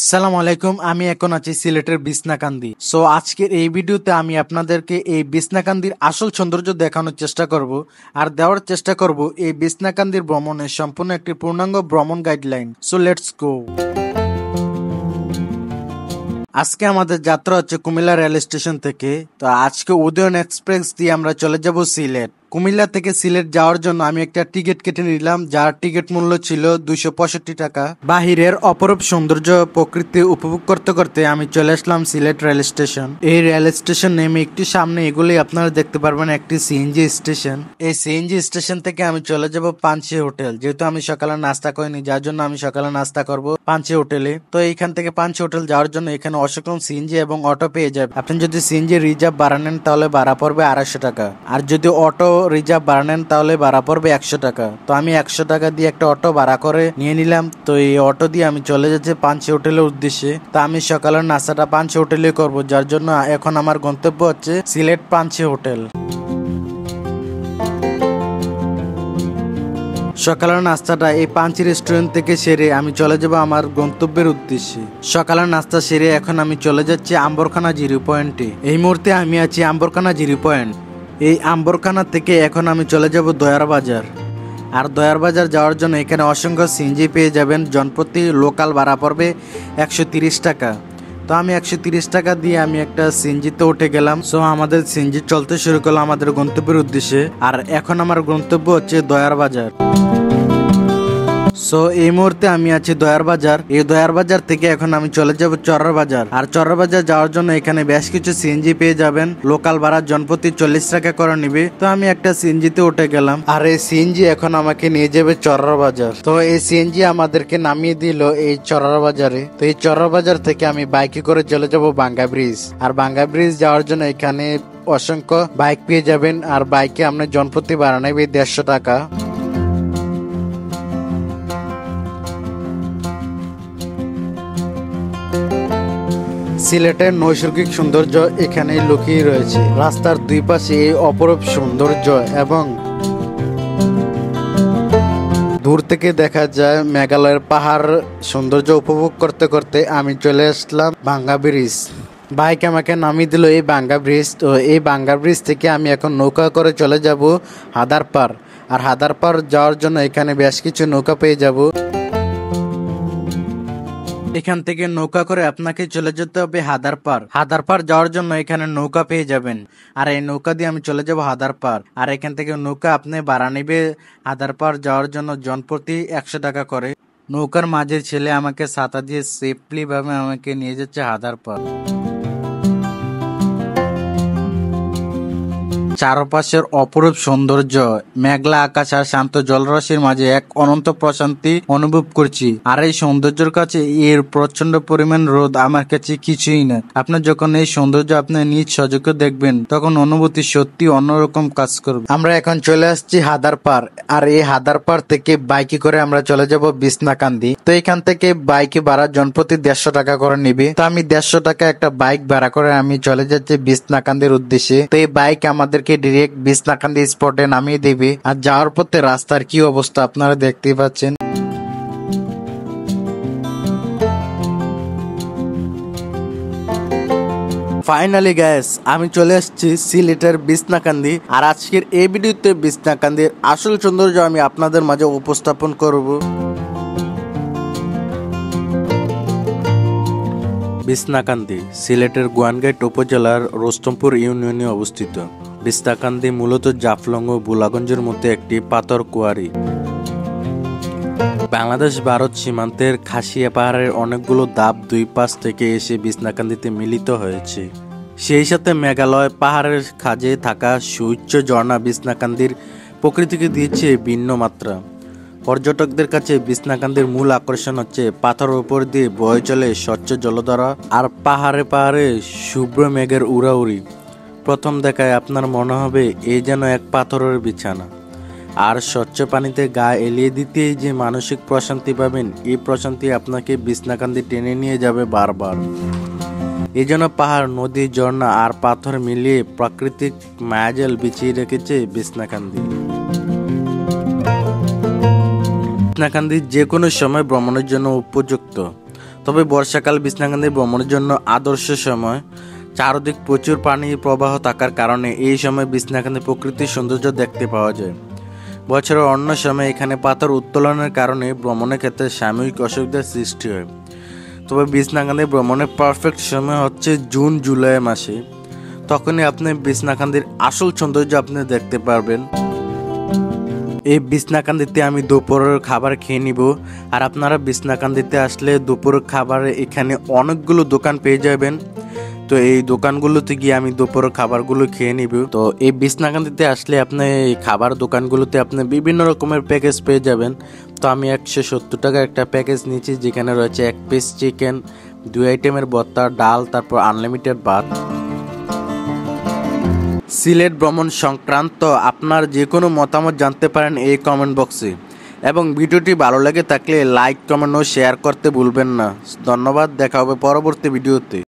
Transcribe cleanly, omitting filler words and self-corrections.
আসসালামু আলাইকুম। আমি এখন আছি সিলেটের বিছনাকান্দি। সো আজকের এই ভিডিওতে আমি আপনাদেরকে এই বিছনাকান্দির আসল সৌন্দর্য দেখানোর চেষ্টা করব আর দেওয়ার চেষ্টা করব এই বিছনাকান্দির ভ্রমণের সম্পূর্ণ একটি পূর্ণাঙ্গ ভ্রমণ গাইডলাইন। So let's go. আজকে আমাদের যাত্রা হচ্ছে কুমিল্লা রেল স্টেশন থেকে। তো আজকে উদয়ন এক্সপ্রেস দিয়ে আমরা চলে যাব সিলেট। কুমিল্লা থেকে সিলেট যাওয়ার জন্য আমি একটা টিকিট কেটে নিলাম, যার টিকিট মূল্য ছিল 265 টাকা। বাহিরের অপরূপ সৌন্দর্য প্রকৃতি উপভোগ করতে করতে আমি চলে আসলাম সিলেট রেল স্টেশন। এই রেল স্টেশন নেমে একটু সামনে এগুলি আপনারা দেখতে পারবেন একটি সিএনজি স্টেশন। এই সিএনজি স্টেশন থেকে আমি চলে যাব পাঞ্চি হোটেল। যেহেতু আমি সকালে নাস্তা করিনি, যার জন্য আমি সকালে নাস্তা করব পাঞ্চি হোটেলে। তো এইখান থেকে পাঞ্চি হোটেল যাওয়ার জন্য এখানে অসংখ্য সিএনজি এবং অটো পেয়ে যাবে। আপনি যদি সিএনজি রিজার্ভ ভাড়া নেন তাহলে ভাড়া পড়বে 250 টাকা, আর যদি অটো রিজার্ভ ভাড়া নেন তাহলে ভাড়া পড়বে 100 টাকা। তো আমি 100 টাকা দিয়ে একটা অটো ভাড়া করে নিয়ে নিলাম। তো এই অটো দিয়ে আমি চলে যাচ্ছি পাঞ্চি হোটেলের উদ্দেশ্যে। তো আমি সকালের নাস্তাটা পাঞ্চি হোটেলে করব, যার জন্য এখন আমার গন্তব্য হচ্ছে সিলেট পাঞ্চি হোটেল। সকালের নাস্তাটা এই পাঞ্চি রেস্টুরেন্ট থেকে সেরে আমি চলে যাব আমার গন্তব্যের উদ্দেশ্যে। সকালের নাস্তা সেরে এখন আমি চলে যাচ্ছি আম্বরখানা জিরো পয়েন্টে। এই মুহূর্তে আমি আছি আম্বরখানা জিরো পয়েন্ট। এই আম্বরখানা থেকে এখন আমি চলে যাব দয়ার বাজার। আর দয়ার বাজার যাওয়ার জন্য এখানে অসংখ্য সিএনজি পেয়ে যাবেন। জনপ্রতি লোকাল ভাড়া পড়বে 130 টাকা। তো আমি 130 টাকা দিয়ে আমি একটা সিএনজিতে উঠে গেলাম। সো আমাদের সিএনজি চলতে শুরু করলো আমাদের গন্তব্যের উদ্দেশ্যে। আর এখন আমার গন্তব্য হচ্ছে দয়ার বাজার। সো এই মুহূর্তে আমি আছি দয়ার বাজার। এই দয়ার বাজার থেকে এখন আমি চলে যাব চরর বাজার। আর চরর বাজার যাওয়ার জন্য এখানে বেশ কিছু সিএনজি পেয়ে যাবেন। লোকাল ভাড়া জনপ্রতি 40 টাকা করে নিবে। তো আমি একটা সিএনজিতে উঠে গেলাম, আর এই সিএনজি এখন আমাকে নিয়ে যাবে চরর বাজার। তো এই সিএনজি আমাদেরকে নামিয়ে দিল এই চরর বাজারে। তো এই চরর বাজার থেকে আমি বাইকে করে চলে যাব বাঙ্গা ব্রিজ। আর বাঙ্গা ব্রিজ যাওয়ার জন্য এখানে অসংখ্য বাইক পেয়ে যাবেন। আর বাইকে আপনার জনপ্রতি ভাড়া নেবে 150 টাকা। সিলেটের নৈসর্গিক সৌন্দর্য এখানে লুকিয়ে রয়েছে। রাস্তার দুই পাশে এই অপরূপ সৌন্দর্য এবং দূর থেকে দেখা যায় মেঘালয়ের পাহাড় সৌন্দর্য উপভোগ করতে করতে আমি চলে আসলাম বাঙ্গা ব্রিজ। বাইক আমাকে নামিয়ে দিল এই বাঙ্গা ব্রিজ। তো এই বাঙ্গা ব্রিজ থেকে আমি এখন নৌকা করে চলে যাব হাদারপাড়। আর হাদারপাড় যাওয়ার জন্য এখানে বেশ কিছু নৌকা পেয়ে যাব। এখান থেকে নৌকা করে আপনাকে চলে যেতে হবে হাদারপাড়। হাদারপাড় যাওয়ার জন্য এখানে নৌকা পেয়ে যাবেন। আর এই নৌকা দিয়ে আমি চলে যাব হাদারপাড়। আর এখান থেকে নৌকা আপনি ভাড়া নিবে হাদারপাড় যাওয়ার জন্য জনপ্রতি 100 টাকা করে। নৌকার মাঝে ছেলে আমাকে ছাতা দিয়ে সেফলি ভাবে আমাকে নিয়ে যাচ্ছে হাদারপাড়। চারপাশের অপরূপ সৌন্দর্য, মেঘলা আকাশ আর শান্ত জলরাশির মাঝে এক অনন্ত প্রশান্তি অনুভব করছি। আর এই সৌন্দর্যের কাছে এর প্রচন্ড পরিমাণ রোদ আমার কাছে কিছুই না। আপনার যখন এই সৌন্দর্য আপনি নিজ সচক্ষে দেখবেন তখন অনুভূতি সত্যি অন্যরকম কাজ করবে। আমরা এখন চলে আসছি হাদারপাড়। আর এই হাদারপাড় থেকে বাইকে করে আমরা চলে যাব বিছনাকান্দি। তো এখান থেকে বাইকে ভাড়া জনপ্রতি 150 টাকা করে নিবে। তো আমি 150 টাকা একটা বাইক ভাড়া করে আমি চলে যাচ্ছি বিছনাকান্দির উদ্দেশ্যে। তো এই বাইক আমাদেরকে ডিরেক্ট বিছনাকান্দি স্পটে নামিয়ে দেবে। আর যাওয়ার পথে রাস্তার কি অবস্থা আপনারা দেখতেই পাচ্ছেন। ফাইনালি গাইস, আমি চলে আসছি সিলেটের বিছনাকান্দি। আর আজকের এই ভিডিওতে বিছনাকান্দির আসল সৌন্দর্য আমি আপনাদের মাঝে উপস্থাপন করব। বিছনাকান্দি সিলেটের গোয়ানঘাট উপজেলার রোস্তমপুর ইউনিয়নে অবস্থিত। বিছনাকান্দি মূলত জাফলং ও বুলাগঞ্জের মধ্যে একটি পাথর কোয়ারি। বাংলাদেশ ভারত সীমান্তের খাসিয়া পাহাড়ের অনেকগুলো ধাপ দুই পাশ থেকে এসে বিছনাকান্দিতে মিলিত হয়েছে। সেই সাথে মেঘালয় পাহাড়ের খাঁজে থাকা সুউচ্চ ঝর্ণা বিছনাকান্দির প্রকৃতিকে দিয়েছে ভিন্ন মাত্রা। পর্যটকদের কাছে বিছনাকান্দির মূল আকর্ষণ হচ্ছে পাথরের উপর দিয়ে বয়ে চলে স্বচ্ছ জলধারা আর পাহাড়ে পাহাড়ে শুভ্র মেঘের উড়াউড়ি। প্রথম দেখায় আপনার মনে হবে এই যেন এক পাথরের বিছানা। আর স্বচ্ছ পানিতে গা এলিয়ে দিতেই যে মানসিক প্রশান্তি পাবেন, এই প্রশান্তি আপনাকে বিছনাকান্দি টেনে নিয়ে যাবে বারবার। এই জন্য পাহাড়, নদী, ঝর্ণা আর পাথর মিলিয়ে প্রাকৃতিক মায়াজাল বিছিয়ে রেখেছে বিছনাকান্দি। বিছনাকান্দি যে কোনো সময় ভ্রমণের জন্য উপযুক্ত। তো তবে বর্ষাকাল বিছনাকান্দি ভ্রমণের জন্য আদর্শ সময়। চারদিক প্রচুর পানির প্রবাহ থাকার কারণে এই সময় বিছনাকান্দি প্রকৃতির সৌন্দর্য দেখতে পাওয়া যায়। বছরের অন্য সময় এখানে পাথর উত্তোলনের কারণে ভ্রমণের ক্ষেত্রে সাময়িক অসুবিধার সৃষ্টি হয়। তবে বিছনাকান্দি ভ্রমণের পারফেক্ট সময় হচ্ছে জুন জুলাই মাসে। তখনই আপনি বিছনাকান্দির আসল সৌন্দর্য আপনি দেখতে পারবেন। এই বিছনাকান্দিতে আমি দুপুরের খাবার খেয়ে নিব। আর আপনারা বিছনাকান্দিতে আসলে দুপুরের খাবারে এখানে অনেকগুলো দোকান পেয়ে যাবেন। তো এই দোকানগুলোতে গিয়ে আমি দুপুরের খাবারগুলো খেয়ে নিব। তো এই বিছনাকান্দিতে আসলে আপনি এই খাবার দোকানগুলোতে আপনি বিভিন্ন রকমের প্যাকেজ পেয়ে যাবেন। তো আমি 170 টাকার একটা প্যাকেজ নিয়েছি, যেখানে রয়েছে 1 পিস চিকেন, 2 আইটেমের ভর্তা, ডাল, তারপর আনলিমিটেড ভাত। সিলেট ভ্রমণ সংক্রান্ত আপনার যে কোনো মতামত জানতে পারেন এই কমেন্ট বক্সে, এবং ভিডিওটি ভালো লাগে থাকলে লাইক, কমেন্ট ও শেয়ার করতে ভুলবেন না। ধন্যবাদ, দেখা হবে পরবর্তী ভিডিওতে।